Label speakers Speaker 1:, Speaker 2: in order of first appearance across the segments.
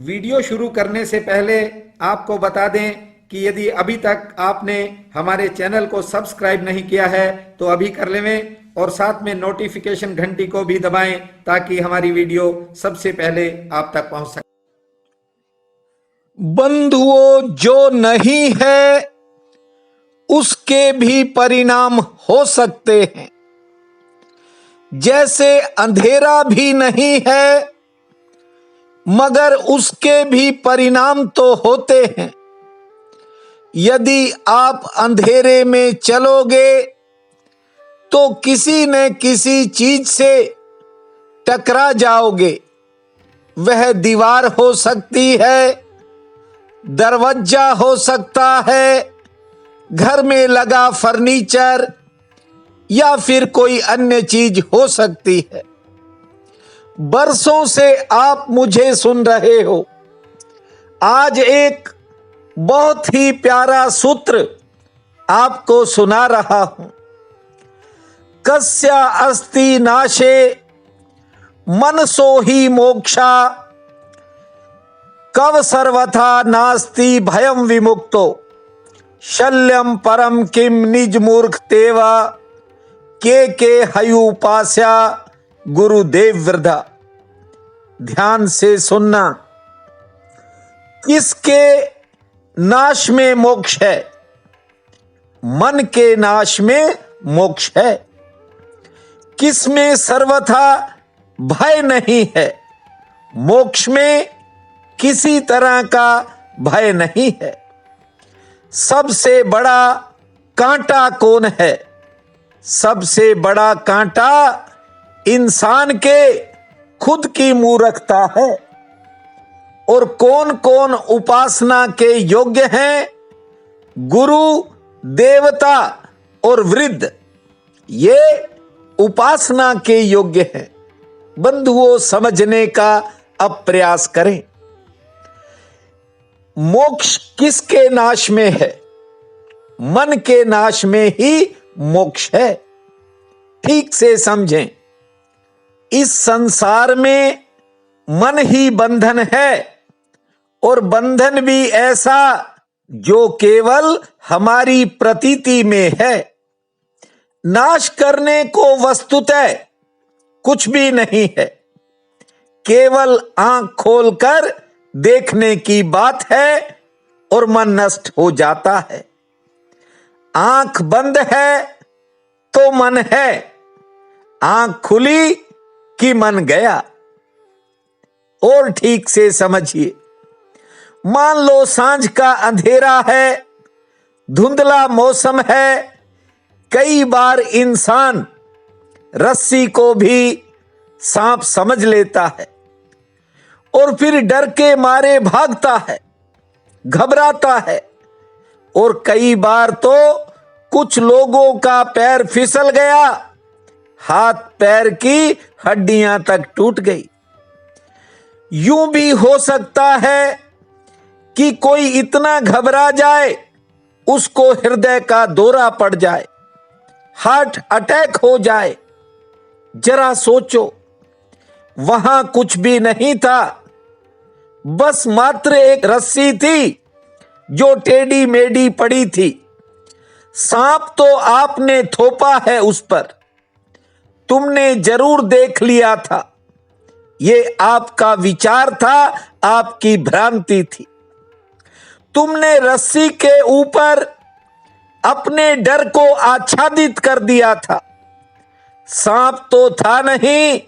Speaker 1: Video शुरू करने से पहले आपको बता दें कि यदि अभी तक आपने हमारे चैनल को सब्सक्राइब नहीं किया है तो अभी कर लें और साथ में नोटिफिकेशन घंटी को भी दबाएं ताकि हमारी वीडियो सबसे पहले आप तक पहुंच सके।
Speaker 2: बंधुओं, जो नहीं है उसके भी परिणाम हो सकते हैं। जैसे अंधेरा भी नहीं है मगर उसके भी परिणाम तो होते हैं। यदि आप अंधेरे में चलोगे तो किसी न किसी चीज से टकरा जाओगे। वह दीवार हो सकती है, दरवाजा हो सकता है, घर में लगा फर्नीचर या फिर कोई अन्य चीज हो सकती है। बरसों से आप मुझे सुन रहे हो। आज एक बहुत ही प्यारा सूत्र आपको सुना रहा हूं। कस्या अस्ति नाशे मनसो ही मोक्षा, कव सर्वथा नास्ति भयम विमुक्तो, शल्यम परम किम निज मूर्ख तेवा, के हयुपास्या गुरुदेव वृद्धा। ध्यान से सुनना। किसके नाश में मोक्ष है? मन के नाश में मोक्ष है। किसमें सर्वथा भय नहीं है? मोक्ष में किसी तरह का भय नहीं है। सबसे बड़ा कांटा कौन है? सबसे बड़ा कांटा इंसान के खुद की मूर्खता है। और कौन कौन उपासना के योग्य हैं? गुरु, देवता और वृद्ध, ये उपासना के योग्य हैं। बंधुओं, समझने का अब प्रयास करें। मोक्ष किसके नाश में है? मन के नाश में ही मोक्ष है। ठीक से समझें। इस संसार में मन ही बंधन है और बंधन भी ऐसा जो केवल हमारी प्रतीति में है। नाश करने को वस्तुतः कुछ भी नहीं है, केवल आंख खोलकर देखने की बात है और मन नष्ट हो जाता है। आंख बंद है तो मन है, आंख खुली कि मन गया। और ठीक से समझिए। मान लो सांझ का अंधेरा है, धुंधला मौसम है। कई बार इंसान रस्सी को भी सांप समझ लेता है और फिर डर के मारे भागता है, घबराता है। और कई बार तो कुछ लोगों का पैर फिसल गया, हाथ पैर की हड्डियां तक टूट गई। यूं भी हो सकता है कि कोई इतना घबरा जाए उसको हृदय का दौरा पड़ जाए, हार्ट अटैक हो जाए। जरा सोचो, वहां कुछ भी नहीं था, बस मात्र एक रस्सी थी जो टेढ़ी मेढ़ी पड़ी थी। सांप तो आपने थोपा है उस पर, तुमने जरूर देख लिया था। ये आपका विचार था, आपकी भ्रांति थी। तुमने रस्सी के ऊपर अपने डर को आच्छादित कर दिया था। सांप तो था नहीं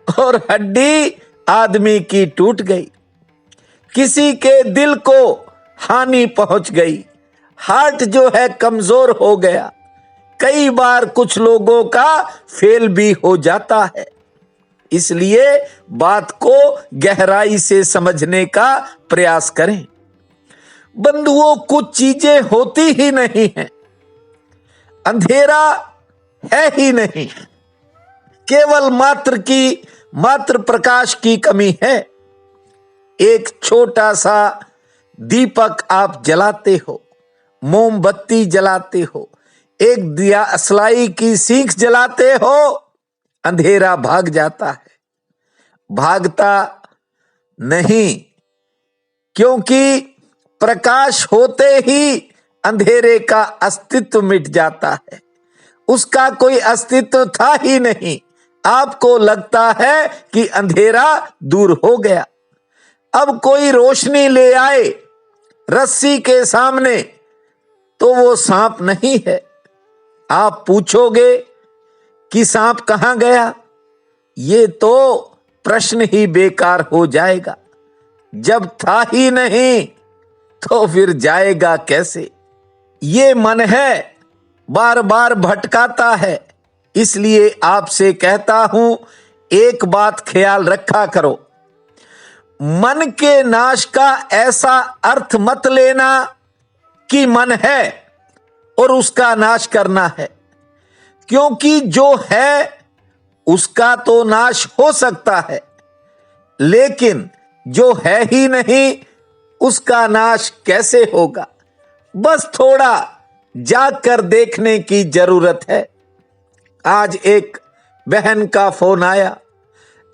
Speaker 2: और हड्डी आदमी की टूट गई। किसी के दिल को हानि पहुंच गई, हार्ट जो है कमजोर हो गया। कई बार कुछ लोगों का फेल भी हो जाता है। इसलिए बात को गहराई से समझने का प्रयास करें। बंधुओं, कुछ चीजें होती ही नहीं हैं, अंधेरा है ही नहीं, केवल मात्र प्रकाश की कमी है। एक छोटा सा दीपक आप जलाते हो, मोमबत्ती जलाते हो, एक दिया असलाई की सीख जलाते हो, अंधेरा भाग जाता है। भागता नहीं, क्योंकि प्रकाश होते ही अंधेरे का अस्तित्व मिट जाता है। उसका कोई अस्तित्व था ही नहीं। आपको लगता है कि अंधेरा दूर हो गया। अब कोई रोशनी ले आए रस्सी के सामने तो वो सांप नहीं है। आप पूछोगे कि सांप कहां गया? ये तो प्रश्न ही बेकार हो जाएगा। जब था ही नहीं तो फिर जाएगा कैसे? ये मन है, बार बार भटकाता है। इसलिए आपसे कहता हूं, एक बात ख्याल रखा करो। मन के नाश का ऐसा अर्थ मत लेना कि मन है और उसका नाश करना है, क्योंकि जो है उसका तो नाश हो सकता है, लेकिन जो है ही नहीं उसका नाश कैसे होगा? बस थोड़ा जाग कर देखने की जरूरत है। आज एक बहन का फोन आया,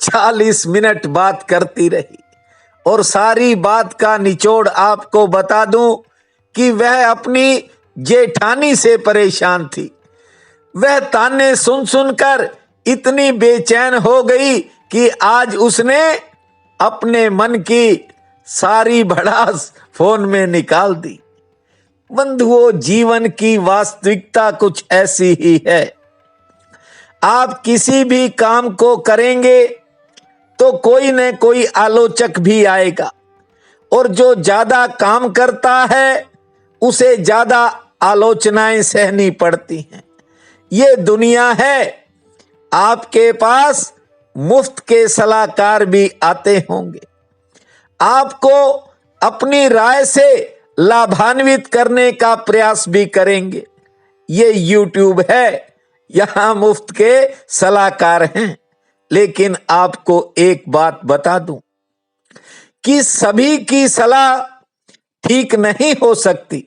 Speaker 2: 40 मिनट बात करती रही और सारी बात का निचोड़ आपको बता दूं कि वह अपनी जेठानी से परेशान थी। वह ताने सुन सुनकर इतनी बेचैन हो गई कि आज उसने अपने मन की सारी भड़ास फोन में निकाल दी। बंधुओं, जीवन की वास्तविकता कुछ ऐसी ही है। आप किसी भी काम को करेंगे तो कोई न कोई आलोचक भी आएगा, और जो ज्यादा काम करता है उसे ज्यादा आलोचनाएं सहनी पड़ती हैं। ये दुनिया है। आपके पास मुफ्त के सलाहकार भी आते होंगे, आपको अपनी राय से लाभान्वित करने का प्रयास भी करेंगे। ये YouTube है, यहां मुफ्त के सलाहकार हैं। लेकिन आपको एक बात बता दूं कि सभी की सलाह ठीक नहीं हो सकती।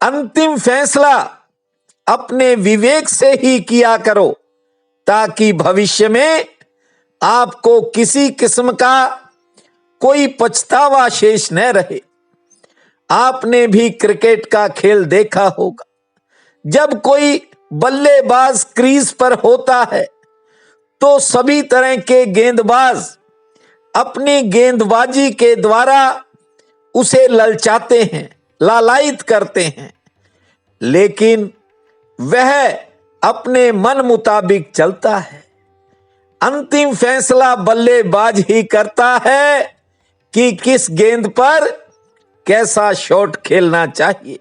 Speaker 2: अंतिम फैसला अपने विवेक से ही किया करो, ताकि भविष्य में आपको किसी किस्म का कोई पछतावा शेष न रहे। आपने भी क्रिकेट का खेल देखा होगा। जब कोई बल्लेबाज क्रीज पर होता है तो सभी तरह के गेंदबाज अपनी गेंदबाजी के द्वारा उसे ललचाते हैं, लालायित करते हैं, लेकिन वह अपने मन मुताबिक चलता है। अंतिम फैसला बल्लेबाज ही करता है कि किस गेंद पर कैसा शॉट खेलना चाहिए।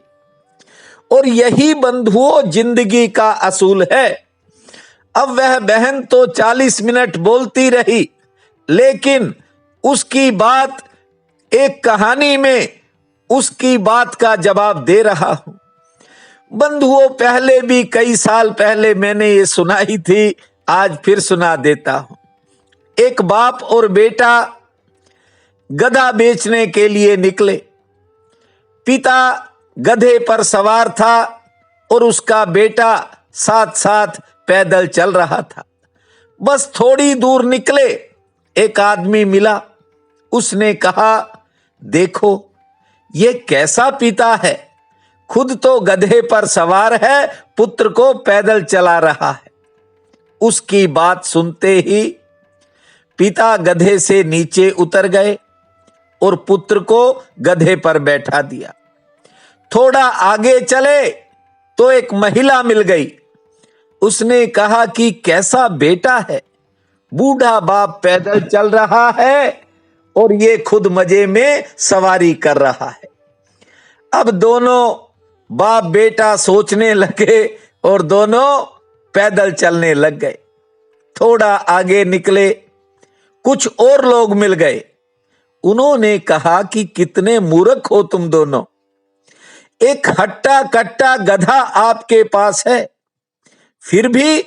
Speaker 2: और यही बंधुओं जिंदगी का असूल है। अब वह बहन तो 40 मिनट बोलती रही, लेकिन उसकी बात एक कहानी में उसकी बात का जवाब दे रहा हूं। बंधुओं, पहले भी कई साल पहले मैंने ये सुनाई थी, आज फिर सुना देता हूं। एक बाप और बेटा गधा बेचने के लिए निकले। पिता गधे पर सवार था और उसका बेटा साथ साथ पैदल चल रहा था। बस थोड़ी दूर निकले, एक आदमी मिला। उसने कहा, देखो ये कैसा पिता है, खुद तो गधे पर सवार है, पुत्र को पैदल चला रहा है। उसकी बात सुनते ही पिता गधे से नीचे उतर गए और पुत्र को गधे पर बैठा दिया। थोड़ा आगे चले तो एक महिला मिल गई। उसने कहा कि कैसा बेटा है, बूढ़ा बाप पैदल चल रहा है और ये खुद मजे में सवारी कर रहा है। अब दोनों बाप बेटा सोचने लगे और दोनों पैदल चलने लग गए। थोड़ा आगे निकले, कुछ और लोग मिल गए। उन्होंने कहा कि कितने मूर्ख हो तुम दोनों, एक हट्टा कट्टा गधा आपके पास है, फिर भी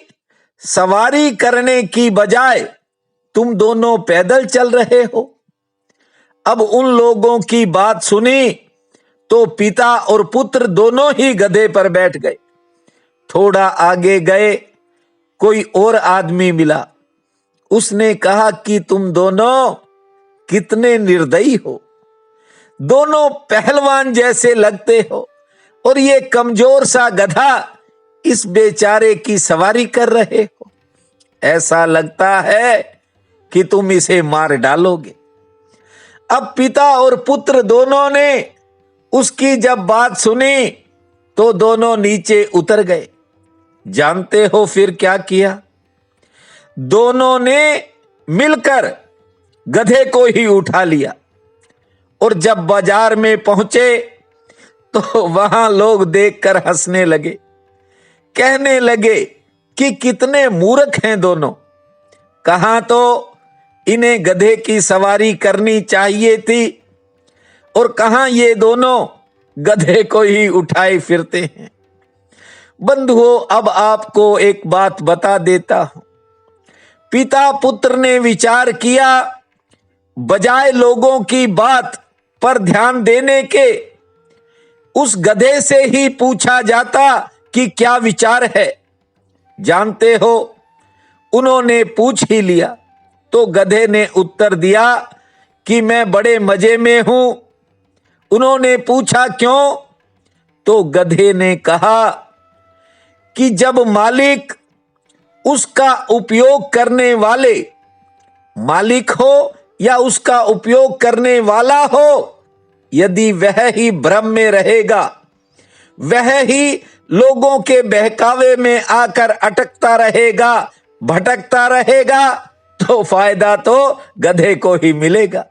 Speaker 2: सवारी करने की बजाय तुम दोनों पैदल चल रहे हो। अब उन लोगों की बात सुनी तो पिता और पुत्र दोनों ही गधे पर बैठ गए। थोड़ा आगे गए, कोई और आदमी मिला। उसने कहा कि तुम दोनों कितने निर्दयी हो, दोनों पहलवान जैसे लगते हो और ये कमजोर सा गधा इस बेचारे की सवारी कर रहे हो। ऐसा लगता है कि तुम इसे मार डालोगे। अब पिता और पुत्र दोनों ने उसकी जब बात सुनी तो दोनों नीचे उतर गए। जानते हो फिर क्या किया? दोनों ने मिलकर गधे को ही उठा लिया और जब बाजार में पहुंचे तो वहां लोग देखकर हंसने लगे, कहने लगे कि कितने मूर्ख हैं दोनों। कहां तो इन्हें गधे की सवारी करनी चाहिए थी और कहां ये दोनों गधे को ही उठाए फिरते हैं। बंधुओं, अब आपको एक बात बता देता हूं। पिता पुत्र ने विचार किया, बजाय लोगों की बात पर ध्यान देने के उस गधे से ही पूछा जाता कि क्या विचार है। जानते हो, उन्होंने पूछ ही लिया तो गधे ने उत्तर दिया कि मैं बड़े मजे में हूं। उन्होंने पूछा क्यों? तो गधे ने कहा कि जब मालिक उसका उपयोग करने वाले मालिक हो या उसका उपयोग करने वाला हो, यदि वह ही भ्रम में रहेगा, वह ही लोगों के बहकावे में आकर अटकता रहेगा, भटकता रहेगा, तो फायदा तो गधे को ही मिलेगा।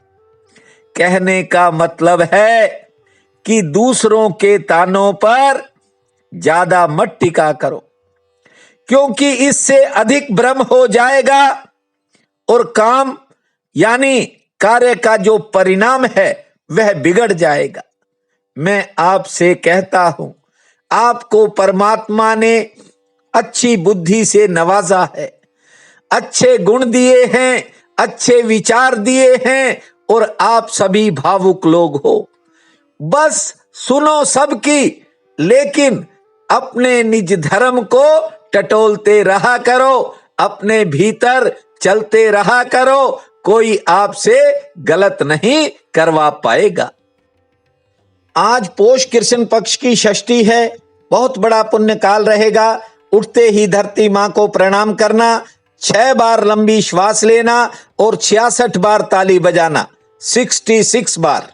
Speaker 2: कहने का मतलब है कि दूसरों के तानों पर ज्यादा मत टिका करो, क्योंकि इससे अधिक भ्रम हो जाएगा और काम यानी कार्य का जो परिणाम है वह बिगड़ जाएगा। मैं आपसे कहता हूं, आपको परमात्मा ने अच्छी बुद्धि से नवाजा है, अच्छे गुण दिए हैं, अच्छे विचार दिए हैं और आप सभी भावुक लोग हो। बस सुनो सबकी, लेकिन अपने निज धर्म को टटोलते रहा करो, अपने भीतर चलते रहा करो, कोई आपसे गलत नहीं करवा पाएगा। आज पोष कृष्ण पक्ष की षष्ठी है, बहुत बड़ा पुण्य काल रहेगा। उठते ही धरती मां को प्रणाम करना, 6 बार लंबी श्वास लेना और 66 बार ताली बजाना, 66 बार।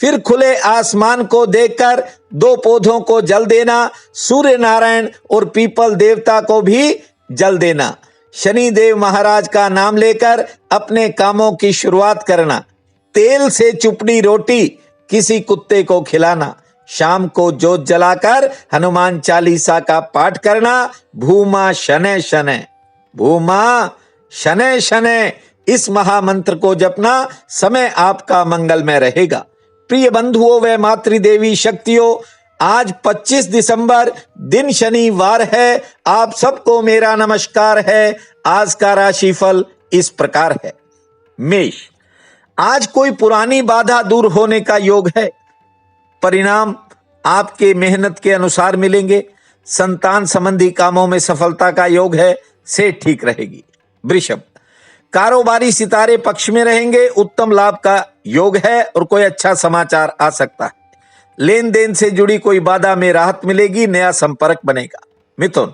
Speaker 2: फिर खुले आसमान को देखकर 2 पौधों को जल देना, सूर्य नारायण और पीपल देवता को भी जल देना। शनि देव महाराज का नाम लेकर अपने कामों की शुरुआत करना। तेल से चुपड़ी रोटी किसी कुत्ते को खिलाना। शाम को जोत जलाकर हनुमान चालीसा का पाठ करना। भूमा शनै शनै, भूमा शनै शनै, इस महामंत्र को जपना, समय आपका मंगलमय रहेगा। प्रिय बंधुओं व मातृदेवी शक्तियों, आज 25 दिसंबर दिन शनिवार है। आप सबको मेरा नमस्कार है। आज का राशिफल इस प्रकार है। मेष, आज कोई पुरानी बाधा दूर होने का योग है। परिणाम आपके मेहनत के अनुसार मिलेंगे। संतान संबंधी कामों में सफलता का योग है, से ठीक रहेगी। वृषभ, कारोबारी सितारे पक्ष में रहेंगे, उत्तम लाभ का योग है और कोई अच्छा समाचार आ सकता है। लेन देन से जुड़ी कोई बाधा में राहत मिलेगी, नया संपर्क बनेगा। मिथुन,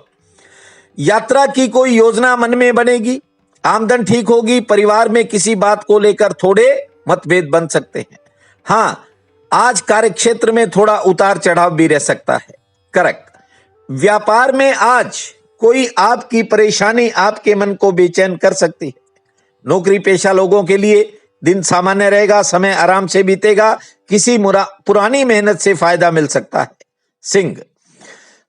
Speaker 2: यात्रा की कोई योजना मन में बनेगी, आमदन ठीक होगी। परिवार में किसी बात को लेकर थोड़े मतभेद बन सकते हैं। हां, आज कार्यक्षेत्र में थोड़ा उतार चढ़ाव भी रह सकता है। कर्क, व्यापार में आज कोई आपकी परेशानी आपके मन को बेचैन कर सकती है। नौकरी पेशा लोगों के लिए दिन सामान्य रहेगा, समय आराम से बीतेगा। किसी पुरानी मेहनत से फायदा मिल सकता है। सिंह,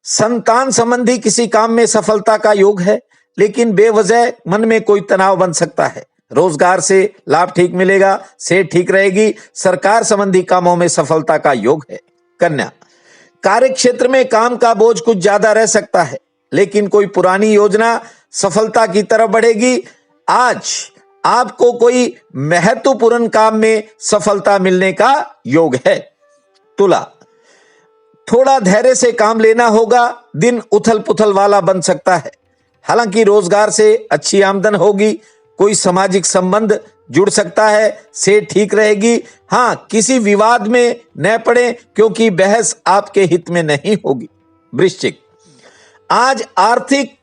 Speaker 2: संतान संबंधी किसी काम में सफलता का योग है, लेकिन बेवजह मन में कोई तनाव बन सकता है। रोजगार से लाभ ठीक मिलेगा, सेहत ठीक रहेगी। सरकार संबंधी कामों में सफलता का योग है। कन्या, कार्य क्षेत्र में काम का बोझ कुछ ज्यादा रह सकता है, लेकिन कोई पुरानी योजना सफलता की तरफ बढ़ेगी। आज आपको कोई महत्वपूर्ण काम में सफलता मिलने का योग है। तुला, थोड़ा धैर्य से काम लेना होगा, दिन उथल पुथल वाला बन सकता है। हालांकि रोजगार से अच्छी आमदन होगी। कोई सामाजिक संबंध जुड़ सकता है, सेहत ठीक रहेगी। हाँ, किसी विवाद में न पड़े क्योंकि बहस आपके हित में नहीं होगी। वृश्चिक, आज आर्थिक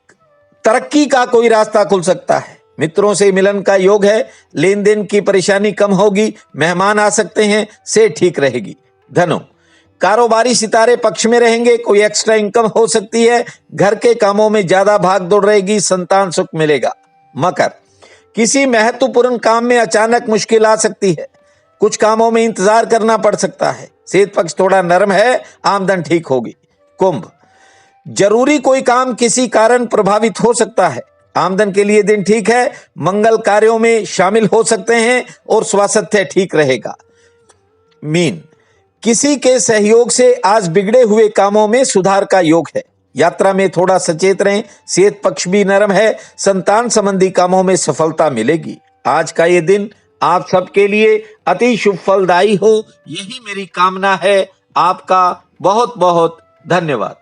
Speaker 2: तरक्की का कोई रास्ता खुल सकता है। मित्रों से मिलन का योग है। लेन देन की परेशानी कम होगी। मेहमान आ सकते हैं, सेहत ठीक रहेगी। धनु, कारोबारी सितारे पक्ष में रहेंगे। कोई एक्स्ट्रा इनकम हो सकती है। घर के कामों में ज्यादा भाग दौड़ रहेगी। संतान सुख मिलेगा। मकर, किसी महत्वपूर्ण काम में अचानक मुश्किल आ सकती है। कुछ कामों में इंतजार करना पड़ सकता है। सेहत पक्ष थोड़ा नरम है। आमदन ठीक होगी। कुंभ, जरूरी कोई काम किसी कारण प्रभावित हो सकता है। आमदन के लिए दिन ठीक है। मंगल कार्यों में शामिल हो सकते हैं और स्वास्थ्य ठीक रहेगा। मीन, किसी के सहयोग से आज बिगड़े हुए कामों में सुधार का योग है। यात्रा में थोड़ा सचेत रहें। सेहत पक्ष भी नरम है। संतान संबंधी कामों में सफलता मिलेगी। आज का ये दिन आप सबके लिए अति शुभ फलदायी हो, यही मेरी कामना है। आपका बहुत बहुत धन्यवाद।